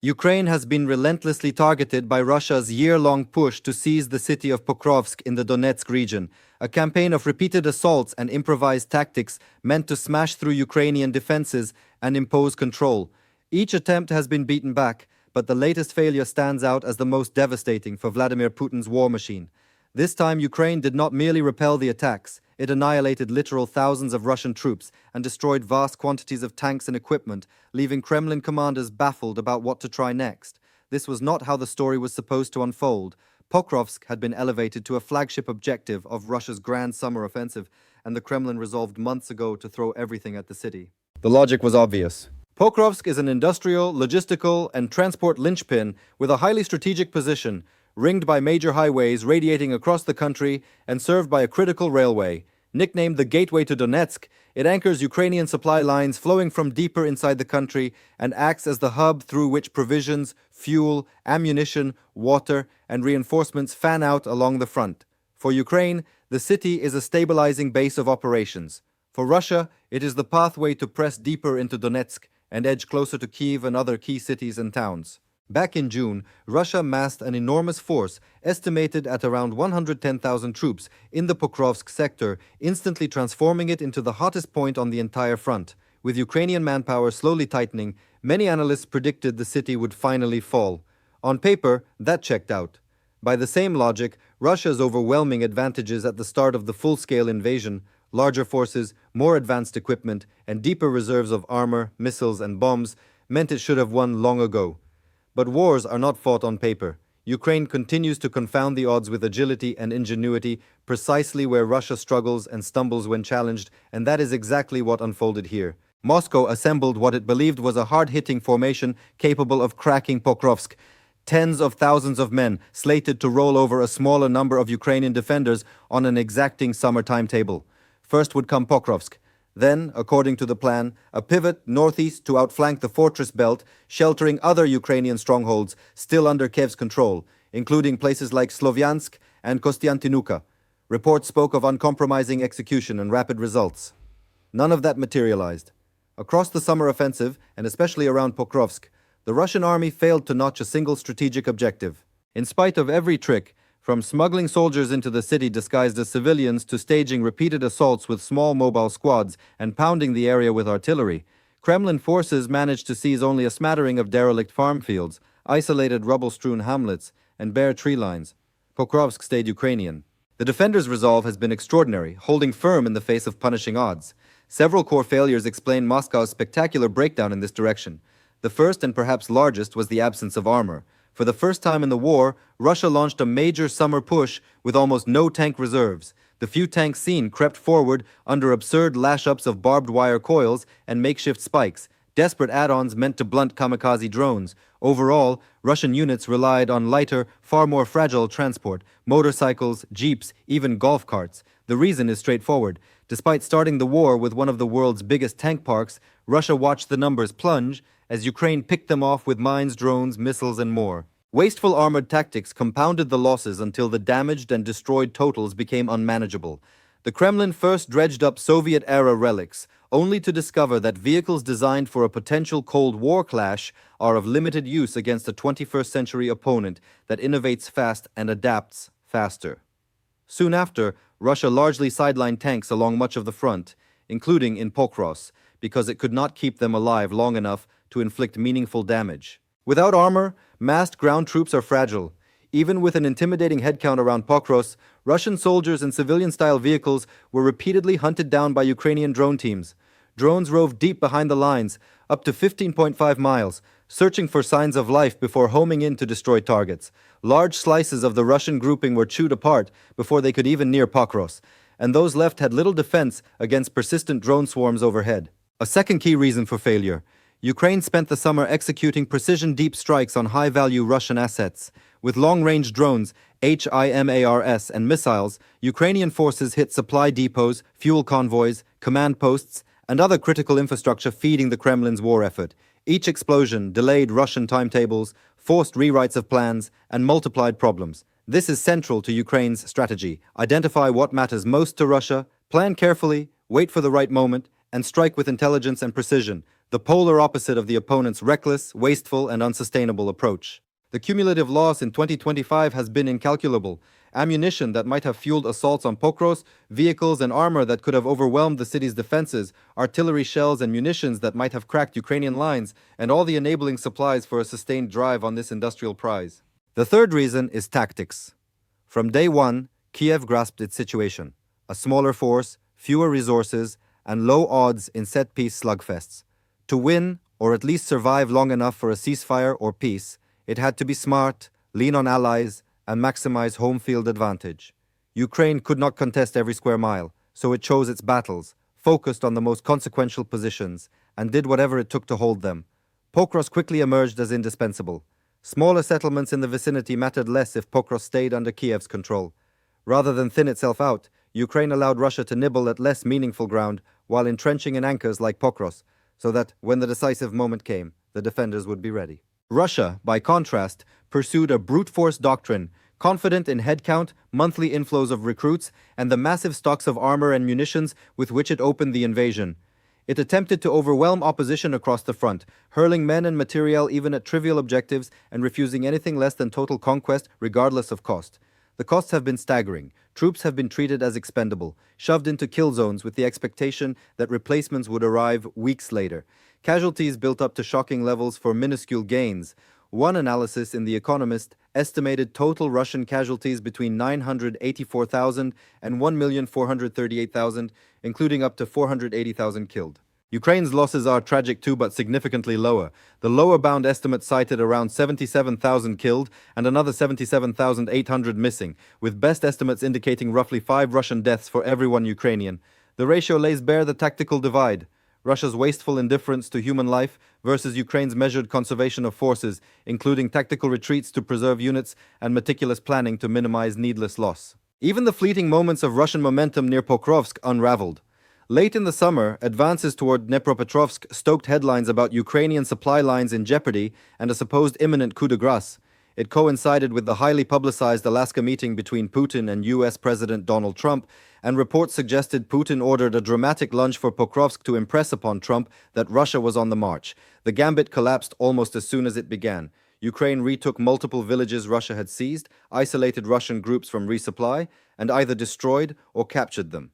Ukraine has been relentlessly targeted by Russia's year-long push to seize the city of Pokrovsk in the Donetsk region, a campaign of repeated assaults and improvised tactics meant to smash through Ukrainian defenses and impose control. Each attempt has been beaten back, but the latest failure stands out as the most devastating for Vladimir Putin's war machine. This time, Ukraine did not merely repel the attacks, it annihilated literal thousands of Russian troops and destroyed vast quantities of tanks and equipment, leaving Kremlin commanders baffled about what to try next. This was not how the story was supposed to unfold. Pokrovsk had been elevated to a flagship objective of Russia's grand summer offensive, and the Kremlin resolved months ago to throw everything at the city. The logic was obvious. Pokrovsk is an industrial, logistical, and transport linchpin with a highly strategic position, ringed by major highways radiating across the country and served by a critical railway. Nicknamed the Gateway to Donetsk, it anchors Ukrainian supply lines flowing from deeper inside the country and acts as the hub through which provisions, fuel, ammunition, water, and reinforcements fan out along the front. For Ukraine, the city is a stabilizing base of operations. For Russia, it is the pathway to press deeper into Donetsk and edge closer to Kyiv and other key cities and towns. Back in June, Russia massed an enormous force, estimated at around 110,000 troops, in the Pokrovsk sector, instantly transforming it into the hottest point on the entire front. With Ukrainian manpower slowly tightening, many analysts predicted the city would finally fall. On paper, that checked out. By the same logic, Russia's overwhelming advantages at the start of the full-scale invasion, larger forces, more advanced equipment, and deeper reserves of armor, missiles, and bombs, meant it should have won long ago. But wars are not fought on paper. Ukraine continues to confound the odds with agility and ingenuity, precisely where Russia struggles and stumbles when challenged, and that is exactly what unfolded here. Moscow assembled what it believed was a hard-hitting formation capable of cracking Pokrovsk. Tens of thousands of men slated to roll over a smaller number of Ukrainian defenders on an exacting summer timetable. First would come Pokrovsk. Then, according to the plan, a pivot northeast to outflank the fortress belt, sheltering other Ukrainian strongholds still under Kiev's control, including places like Slovyansk and Kostiantynivka. Reports spoke of uncompromising execution and rapid results. None of that materialized. Across the summer offensive, and especially around Pokrovsk, the Russian army failed to notch a single strategic objective. In spite of every trick, from smuggling soldiers into the city disguised as civilians to staging repeated assaults with small mobile squads and pounding the area with artillery, Kremlin forces managed to seize only a smattering of derelict farm fields, isolated rubble-strewn hamlets, and bare tree lines. Pokrovsk stayed Ukrainian. The defenders' resolve has been extraordinary, holding firm in the face of punishing odds. Several core failures explain Moscow's spectacular breakdown in this direction. The first and perhaps largest was the absence of armor. For the first time in the war, Russia launched a major summer push with almost no tank reserves. The few tanks seen crept forward under absurd lash-ups of barbed wire coils and makeshift spikes, desperate add-ons meant to blunt kamikaze drones. Overall, Russian units relied on lighter, far more fragile transport, motorcycles, jeeps, even golf carts. The reason is straightforward. Despite starting the war with one of the world's biggest tank parks, Russia watched the numbers plunge as Ukraine picked them off with mines, drones, missiles, and more. Wasteful armored tactics compounded the losses until the damaged and destroyed totals became unmanageable. The Kremlin first dredged up Soviet-era relics, only to discover that vehicles designed for a potential Cold War clash are of limited use against a 21st-century opponent that innovates fast and adapts faster. Soon after, Russia largely sidelined tanks along much of the front, including in Pokrovsk, because it could not keep them alive long enough to inflict meaningful damage. Without armor, massed ground troops are fragile. Even with an intimidating headcount around Pokrovsk, Russian soldiers in civilian-style vehicles were repeatedly hunted down by Ukrainian drone teams. Drones roved deep behind the lines, up to 15.5 miles, searching for signs of life before homing in to destroy targets. Large slices of the Russian grouping were chewed apart before they could even near Pokrovsk, and those left had little defense against persistent drone swarms overhead. A second key reason for failure: Ukraine spent the summer executing precision deep strikes on high-value Russian assets. With long-range drones, HIMARS, and missiles, Ukrainian forces hit supply depots, fuel convoys, command posts, and other critical infrastructure feeding the Kremlin's war effort. Each explosion delayed Russian timetables, forced rewrites of plans, and multiplied problems. This is central to Ukraine's strategy: identify what matters most to Russia, plan carefully, wait for the right moment, and strike with intelligence and precision. the polar opposite of the opponent's reckless, wasteful, and unsustainable approach. The cumulative loss in 2025 has been incalculable. Ammunition that might have fueled assaults on Pokrovsk, vehicles and armor that could have overwhelmed the city's defenses, artillery shells and munitions that might have cracked Ukrainian lines, and all the enabling supplies for a sustained drive on this industrial prize. The third reason is tactics. From day one, Kiev grasped its situation. A smaller force, fewer resources, and low odds in set-piece slugfests. To win, or at least survive long enough for a ceasefire or peace, it had to be smart, lean on allies, and maximize home field advantage. Ukraine could not contest every square mile, so it chose its battles, focused on the most consequential positions, and did whatever it took to hold them. Pokrovsk quickly emerged as indispensable. Smaller settlements in the vicinity mattered less if Pokrovsk stayed under Kiev's control. Rather than thin itself out, Ukraine allowed Russia to nibble at less meaningful ground while entrenching in anchors like Pokrovsk, so that, when the decisive moment came, the defenders would be ready. Russia, by contrast, pursued a brute force doctrine, confident in headcount, monthly inflows of recruits, and the massive stocks of armor and munitions with which it opened the invasion. It attempted to overwhelm opposition across the front, hurling men and materiel even at trivial objectives and refusing anything less than total conquest regardless of cost. The costs have been staggering. Troops have been treated as expendable, shoved into kill zones with the expectation that replacements would arrive weeks later. Casualties built up to shocking levels for minuscule gains. One analysis in The Economist estimated total Russian casualties between 984,000 and 1,438,000, including up to 480,000 killed. Ukraine's losses are tragic too, but significantly lower. The lower bound estimate cited around 77,000 killed and another 77,800 missing, with best estimates indicating roughly 5 Russian deaths for every 1 Ukrainian. The ratio lays bare the tactical divide. Russia's wasteful indifference to human life versus Ukraine's measured conservation of forces, including tactical retreats to preserve units and meticulous planning to minimize needless loss. Even the fleeting moments of Russian momentum near Pokrovsk unraveled. Late in the summer, advances toward Dnepropetrovsk stoked headlines about Ukrainian supply lines in jeopardy and a supposed imminent coup de grace. It coincided with the highly publicized Alaska meeting between Putin and U.S. President Donald Trump, and reports suggested Putin ordered a dramatic lunge for Pokrovsk to impress upon Trump that Russia was on the march. The gambit collapsed almost as soon as it began. Ukraine retook multiple villages Russia had seized, isolated Russian groups from resupply, and either destroyed or captured them.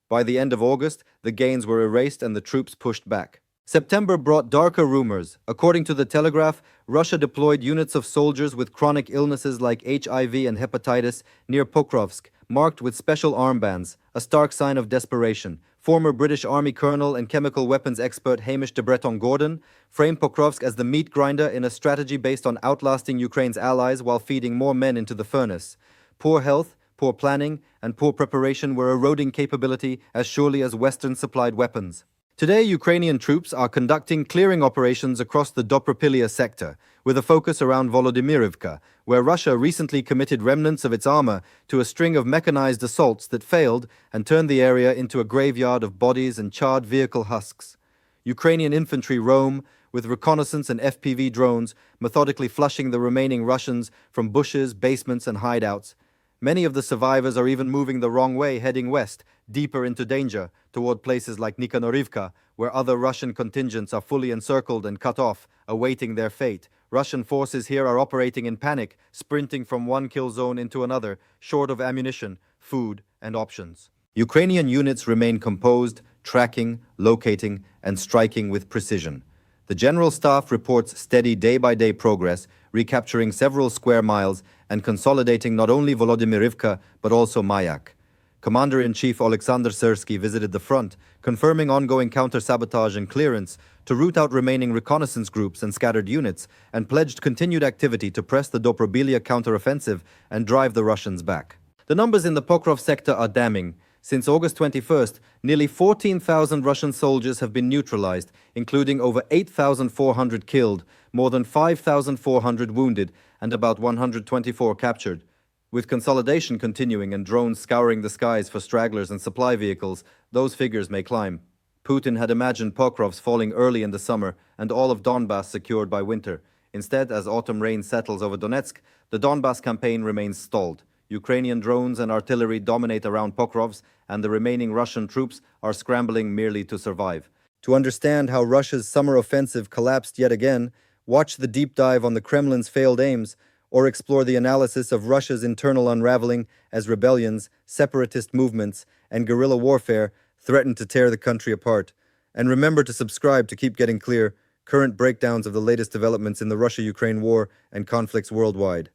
By the end of August, the gains were erased and the troops pushed back. September brought darker rumors. According to The Telegraph, Russia deployed units of soldiers with chronic illnesses like HIV and hepatitis near Pokrovsk, marked with special armbands, a stark sign of desperation. Former British Army Colonel and chemical weapons expert Hamish de Breton-Gordon framed Pokrovsk as the meat grinder in a strategy based on outlasting Ukraine's allies while feeding more men into the furnace. Poor health, poor planning, and poor preparation were eroding capability as surely as Western-supplied weapons. Today, Ukrainian troops are conducting clearing operations across the Dobropilya sector, with a focus around Volodymyrivka, where Russia recently committed remnants of its armor to a string of mechanized assaults that failed and turned the area into a graveyard of bodies and charred vehicle husks. Ukrainian infantry roam, with reconnaissance and FPV drones, methodically flushing the remaining Russians from bushes, basements, and hideouts. Many of the survivors are even moving the wrong way, heading west, deeper into danger, toward places like Nikonorivka, where other Russian contingents are fully encircled and cut off, awaiting their fate. Russian forces here are operating in panic, sprinting from one kill zone into another, short of ammunition, food, and options. Ukrainian units remain composed, tracking, locating, and striking with precision. The General Staff reports steady day-by-day progress, recapturing several square miles and consolidating not only Volodymyrivka but also Mayak. Commander-in-Chief Alexander Syrsky visited the front, confirming ongoing counter-sabotage and clearance to root out remaining reconnaissance groups and scattered units, and pledged continued activity to press the Dobropilya counter-offensive and drive the Russians back. The numbers in the Pokrovsk sector are damning. Since August 21st, nearly 14,000 Russian soldiers have been neutralized, including over 8,400 killed, more than 5,400 wounded, and about 124 captured. With consolidation continuing and drones scouring the skies for stragglers and supply vehicles, those figures may climb. Putin had imagined Pokrovsk falling early in the summer and all of Donbas secured by winter. Instead, as autumn rain settles over Donetsk, the Donbas campaign remains stalled. Ukrainian drones and artillery dominate around Pokrovsk, and the remaining Russian troops are scrambling merely to survive. To understand how Russia's summer offensive collapsed yet again, watch the deep dive on the Kremlin's failed aims, or explore the analysis of Russia's internal unraveling as rebellions, separatist movements, and guerrilla warfare threaten to tear the country apart. And remember to subscribe to keep getting clear, current breakdowns of the latest developments in the Russia-Ukraine war and conflicts worldwide.